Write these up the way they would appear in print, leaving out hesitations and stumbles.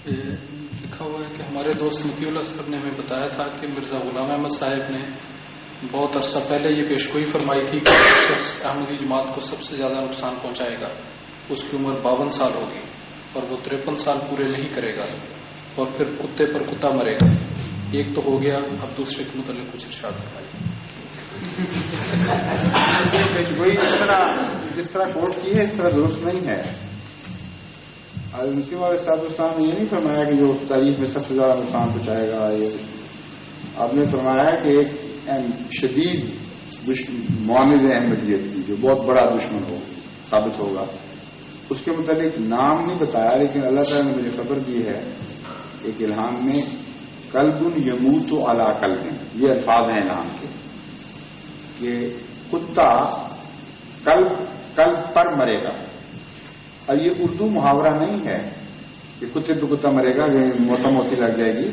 لکھا ہوا ہے کہ ہمارے دوست مطیع اللہ صاحب نے ہمیں بتایا تھا کہ مرزا غلام احمد صاحب نے بہت عرصہ پہلے یہ پیشگوئی فرمائی تھی کہ جو شخص احمدی جماعت کو سب سے زیادہ نقصان پہنچائے گا اس کی عمر 52 سال ہوگی اور وہ 53 سال پورے نہیں کرے گا اور پھر کتے پر کتا مرے گا. ایک تو ہو گیا, اب دوسرے کے متعلق کچھ ارشاد فرمائیے. پیشگوئی جس طرح کوٹ کی ہے اس طرح درست نہیں ہے. مسلم علیہ السلام نے یہ نہیں فرمایا کہ جو تاریخ میں سب سے زیادہ نقصان پہنچائے گا. یہ آپ نے فرمایا ہے کہ ایک شدید معاند احمدیت کی جو بہت بڑا دشمن ہو ثابت ہوگا. اس کے متعلق نام نہیں بتایا, لیکن اللہ تعالیٰ نے مجھے خبر دی ہے ایک الہام میں قلب یموت علی قلب, یہ الفاظ ہیں الہام کے کہ کتا قلب پر مرے گا. اور یہ اردو محاورہ نہیں ہے کہ کتے پہ کتا مرے گا, موتا موتی لگ جائے گی.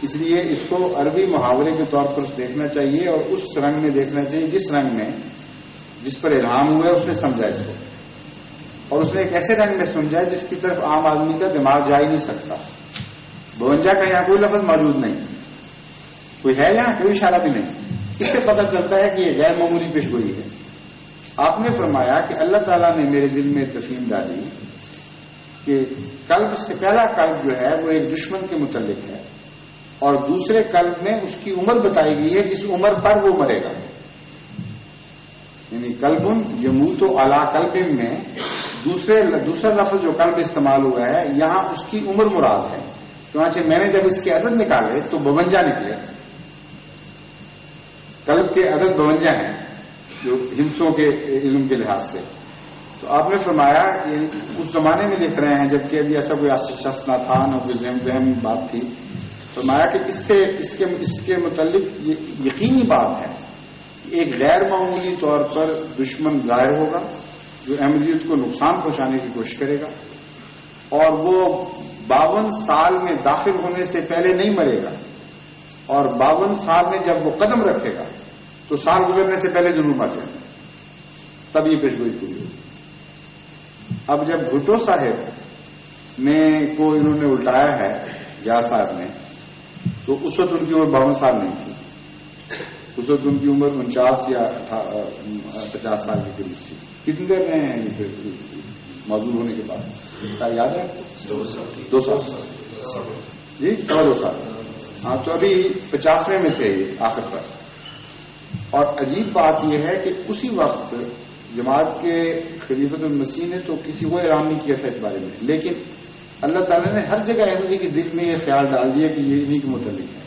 اس لیے اس کو عربی محاورے کے طور پر دیکھنا چاہیے اور اس رنگ میں دیکھنا چاہیے جس رنگ میں جس پر الہام ہوا ہے اس نے سمجھا اس کو, اور اس نے ایک ایسے رنگ میں سمجھا ہے جس کی طرف عام آدمی کا دماغ جا ہی نہیں سکتا. 52 کا یہاں کوئی لفظ موجود نہیں, کوئی ہے یہاں کوئی اشارہ بھی نہیں. اس سے پتہ چلتا ہے کہ یہ غیر معمولی پیشگوئی ہے. آپ نے فرمایا کہ اللہ تعالیٰ نے میرے دل میں تفہیم ڈالی کہ قلب سے پہلا قلب جو ہے وہ ایک دشمن کے متعلق ہے اور دوسرے قلب میں اس کی عمر بتائی گئی ہے جس عمر پر وہ مرے گا. یعنی قلب یموت علی قلب میں دوسرا لفظ جو قلب استعمال ہوا ہے یہاں اس کی عمر مراد ہے. چنانچہ میں نے جب اس کے عدد نکالے تو 52 نکلے. قلب کے عدد 52 ہیں جو ہندسوں کے علم کے لحاظ سے. تو آپ نے فرمایا اس زمانے میں لکھ رہے ہیں جبکہ ابھی ایسا کوئی شخص نہ تھا, نہ کوئی ذہن بات تھی. فرمایا کہ اس کے متعلق یہ یقینی بات ہے کہ ایک غیر معمولی طور پر دشمن ظاہر ہوگا جو احمدیت کو نقصان پہنچانے کی کوشش کرے گا, اور وہ 52 سال میں داخل ہونے سے پہلے نہیں مرے گا, اور 52 سال میں جب وہ قدم رکھے گا تو سال گزرنے سے پہلے ضرور مر جائے گا. تب یہ پیشگوئی پوری ہوگی. اب جب بھٹو صاحب کو انہوں نے الٹایا ہے یا صاحب نے, تو اس وقت ان کی عمر 52 سال نہیں تھی. اس وقت ان کی عمر 49 یا 50 سال کے قریب تھی. کتنی دیر رہے ہیں یہ موجود ہونے کے بعد یاد ہے؟ 2 سال. جی 2 سال. ہاں تو ابھی 50ویں میں تھے آخر پر. اور عجیب بات یہ ہے کہ اسی وقت جماعت کے خلیفۃ المسیح نے تو کسی کو اعلان نہیں کیا تھا اس بارے میں, لیکن اللہ تعالیٰ نے ہر جگہ احمدی کے دل میں یہ خیال ڈال دیا کہ یہ انہیں کے متعلق ہے.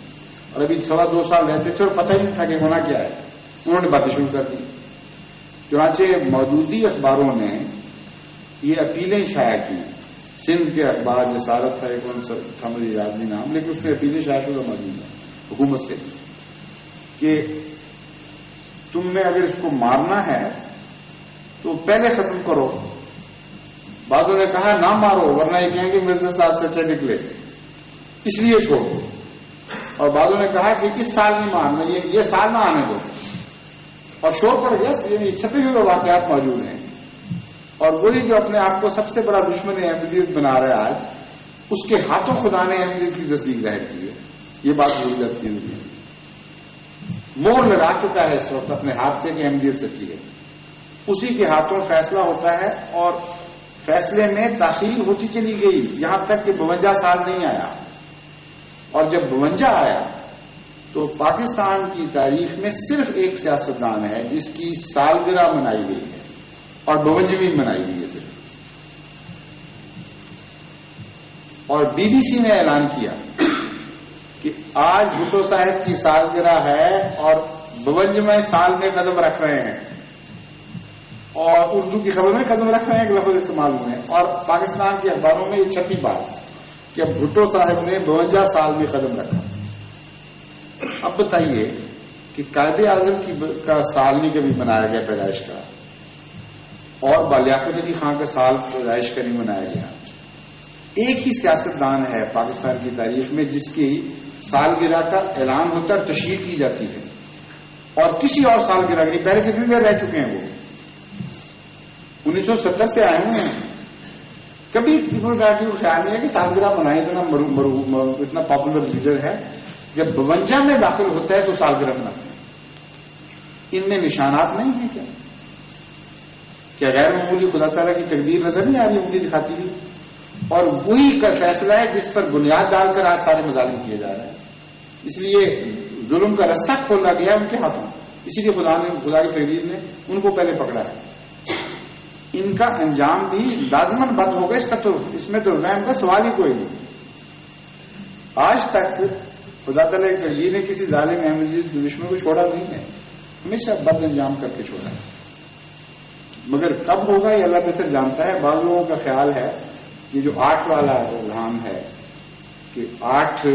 اور ابھی 2.25 سال رہتے تھے اور پتہ ہی نہیں تھا کہ ہونا کیا ہے. انہوں نے باتیں شروع کر دی. چنانچہ مودودی اخباروں نے یہ اپیلیں شائع کی. سندھ کے اخبار جسارت تھا, کون سا تھا مجھے یاد نہیں نام, لیکن اس میں اپیلیں شائع شدہ موجود ہیں حکومت سے کہ تم نے اگر اس کو مارنا ہے تو پہلے ختم کرو. بعضوں نے کہا نہ مارو ورنہ یہ کہیں گے مرزا صاحب سچے نکلے, اس لیے چھوڑ دو. اور بعضوں نے کہا کہ اس سال نہیں مارنا, یہ سال نہ آنے دو. اور شور پڑ گیا. یہ چھپے ہوئے واقعات موجود ہیں. اور وہی جو اپنے آپ کو سب سے بڑا دشمن احمدیت بنا رہا ہے آج, اس کے ہاتھوں خدا نے احمدیت کی تصدیق ظاہر کی ہے. یہ بات بھول جاتی ہے. مور لگا چکا ہے اس وقت اپنے ہاتھ سے کہ احمدیت سچی ہے. اسی کے ہاتھوں فیصلہ ہوتا ہے اور فیصلے میں تاخیر ہوتی چلی گئی یہاں تک کہ 52 سال نہیں آیا. اور جب 52 آیا تو پاکستان کی تاریخ میں صرف ایک سیاستدان ہے جس کی سالگرہ منائی گئی ہے اور 52ویں منائی گئی ہے صرف. اور BBC نے اعلان کیا کہ آج بھٹو صاحب کی سالگرہ ہے اور 52ویں سال میں قدم رکھ رہے ہیں. اور اردو کی خبر میں قدم رکھ رہے ہیں ایک لفظ استعمال ہوئے ہیں. اور پاکستان کے اخباروں میں یہ چھپی بات کہ اب بھٹو صاحب نے 52 سال میں قدم رکھا. اب بتائیے کہ قائد اعظم کا سال نہیں کبھی منایا گیا پیدائش کا, اور بالیاقت علی خان کا سال پیدائش کا نہیں منایا گیا. ایک ہی سیاستدان ہے پاکستان کی تاریخ میں جس کی سالگرہ کا اعلان ہوتا ہے, تشہیر کی جاتی ہے, اور کسی اور سالگرہ نہیں. پہلے کتنی دیر رہ چکے ہیں وہ 1970 سے آئے ہوئے ہیں. کبھی پیپل پارٹی کو خیال نہیں ہے کہ سالگرہ منائے، اتنا پاپولر لیڈر ہے، جب 52 میں داخل ہوتا ہے تو سالگرہ مناتے ہیں. ان میں نشانات نہیں ہیں کیا غیر معمولی خدا تعالیٰ کی تقدیر نظر نہیں آ رہی، انگلی دکھاتی ہوئی؟ اور وہی کا فیصلہ ہے جس پر بنیاد ڈال کر آج سارے مظالم کیے جا رہے ہیں. اس لیے ظلم کا رستہ کھولا گیا ان کے ہاتھوں، اسی لیے خدا کی تقدیر نے ان کو پہلے پکڑا ہے. ان کا انجام بھی لازماً بد ہوگا، اس میں تو وہم کا سوال ہی کوئی نہیں. آج تک خدا تعالیٰ کی تقدیر نے کسی ظالم احمدی دشمن کو چھوڑا نہیں ہے، ہمیشہ بد انجام کر کے چھوڑا ہے. مگر کب ہوگا یہ اللہ بہتر جانتا ہے. بعض لوگوں کا خیال ہے کہ جو 8 والا الہام ہے کہ 8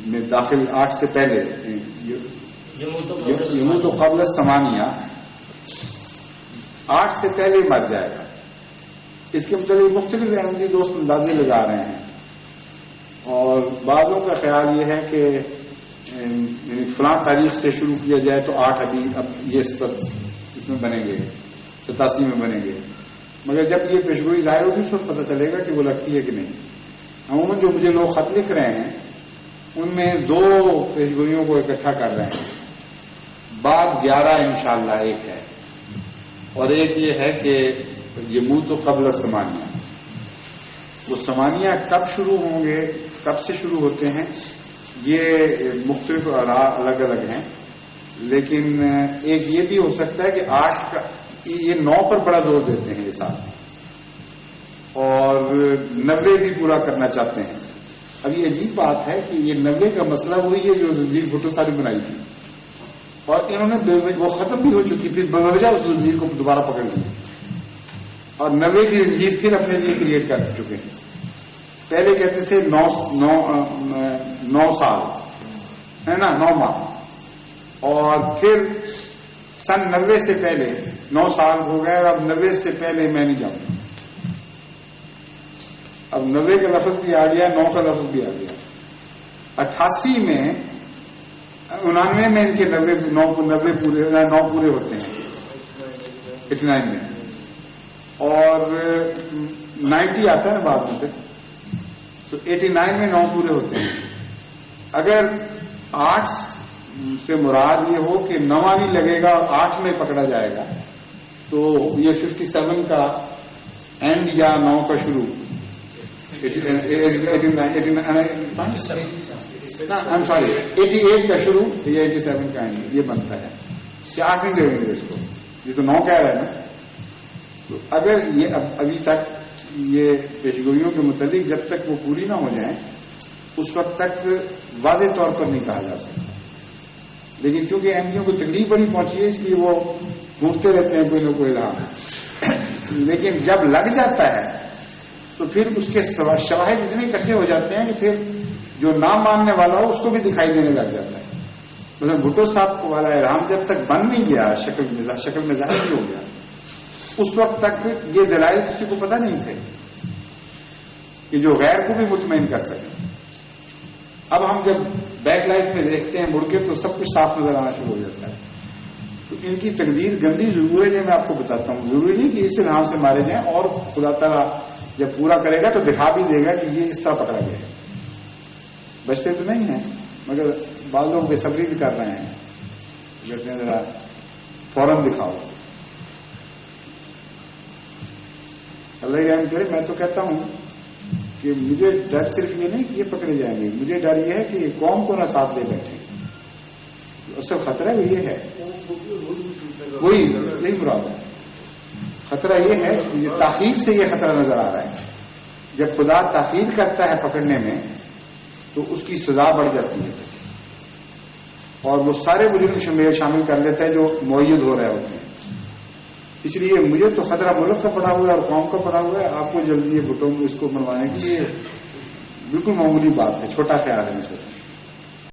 میں داخل، 8 سے پہلے یموت قبل الثمانیہ، 8 سے پہلے مر جائے گا. اس کے متعلق مختلف احمدی دوست اندازے لگا رہے ہیں، اور بعضوں کا خیال یہ ہے کہ فلاں تاریخ سے شروع کیا جائے تو 8 اب یہ اس میں بنیں گے، 87 میں بنیں گے. مگر جب یہ پیشگوئی ظاہر ہوگی اس وقت پتہ چلے گا کہ وہ لگتی ہے کہ نہیں. عموماً جو مجھے لوگ خط لکھ رہے ہیں ان میں 2 پیشگوئیوں کو اکٹھا کر رہے ہیں. بعد 11 انشاءاللہ ایک ہے، اور ایک یہ ہے کہ یموت قبل الثمانیہ. وہ ثمانیہ کب شروع ہوں گے، کب سے شروع ہوتے ہیں، یہ مختلف آراء الگ الگ ہیں. لیکن ایک یہ بھی ہو سکتا ہے کہ 8 کا، یہ 9 پر بڑا زور دیتے ہیں یہ سال، اور 90 بھی پورا کرنا چاہتے ہیں. اب یہ عجیب بات ہے کہ یہ 90 کا مسئلہ وہی ہے جو زنجیر بھٹو صاحب نے بنائی تھی، اور انہوں نے وہ ختم بھی ہو چکی، پھر بوجہ اس زنجیر کو دوبارہ پکڑ لی، اور 90 کی زنجیر پھر اپنے لیے کریٹ کر چکے ہیں. پہلے کہتے تھے 9 سال ہے نا، 9 ماہ، اور پھر سن 90 سے پہلے 9 سال ہو گئے، اور اب 90 سے پہلے میں نہیں جاؤں. اب 90 کا لفظ بھی آ گیا، 9 کا لفظ بھی آ گیا. 88 میں 89 میں ان کے 90 پورے ہوتے ہیں 89 میں، اور 90 آتا ہے نا بعد میں، تو 89 میں 9 پورے ہوتے ہیں. اگر 8 سے مراد یہ ہو کہ 9 نہیں لگے گا اور 8 میں پکڑا جائے گا، تو یہ 57 کا اینڈ یا 9 کا شروع، 88 کا شروع یا 87 کا اینڈ، یہ بنتا ہے کہ 8 نہیں لگیں گے اس کو. یہ تو 9 کہہ رہا ہے نا. تو اگر یہ ابھی تک یہ پیشگوئیوں کے متعلق جب تک وہ پوری نہ ہو جائیں اس وقت تک واضح طور پر نہیں کہا جا سکتا. لیکن چونکہ احمدیوں کو تکلیف بڑی پہنچی ہے اس لیے وہ ڈھونڈتے رہتے ہیں کوئی نہ کوئی الہام. لیکن جب لگ جاتا ہے تو پھر اس کے شواہد اتنے اکٹھے ہو جاتے ہیں کہ پھر جو نہ ماننے والا ہو اس کو بھی دکھائی دینے لگ جاتا ہے. مثلا بھٹو صاحب والا الہام جب تک بن نہیں گیا، شکل میں ظاہر نہیں ہو گیا، اس وقت تک یہ دلائل کسی کو پتہ نہیں تھے کہ جو غیر کو بھی مطمئن کر سکے. اب ہم جب بیک لائٹ میں دیکھتے ہیں مڑ کے تو سب کچھ صاف نظر آنا شروع ہو جاتا ہے. تو ان کی تقدیر گندی ضرور ہے، یہ میں آپ کو بتاتا ہوں. ضروری نہیں کہ اس الہام سے مارے جائیں، اور خدا تعالیٰ جب پورا کرے گا تو دکھا بھی دے گا کہ یہ اس طرح پکڑا گیا ہے. بچتے تو نہیں ہیں، مگر بعض لوگ بے صبری بھی کر رہے ہیں، کہتے ہیں ذرا فوراً دکھاؤ. اللہ رحم کرے. میں تو کہتا ہوں کہ مجھے ڈر صرف یہ نہیں کہ یہ پکڑے جائیں گے، مجھے ڈر یہ ہے کہ قوم کو نہ ساتھ لے بیٹھے. اصل خطرہ وہ یہ ہے، وہی نہیں مراد ہے. خطرہ یہ ہے کہ یہ تاخیر سے یہ خطرہ نظر آ رہا ہے. جب خدا تاخیر کرتا ہے پکڑنے میں تو اس کی سزا بڑھ جاتی ہے، اور وہ سارے مجرم شامل کر لیتا ہے جو معید ہو رہے ہوتے ہیں. اس لیے مجھے تو خطرہ ملک کا پڑا ہوا ہے اور قوم کا پڑا ہوا ہے. آپ کو جلدی یہ بھٹو اس کو منوانے کی یہ بالکل معمولی بات ہے، چھوٹا خیال ہے اس وقت.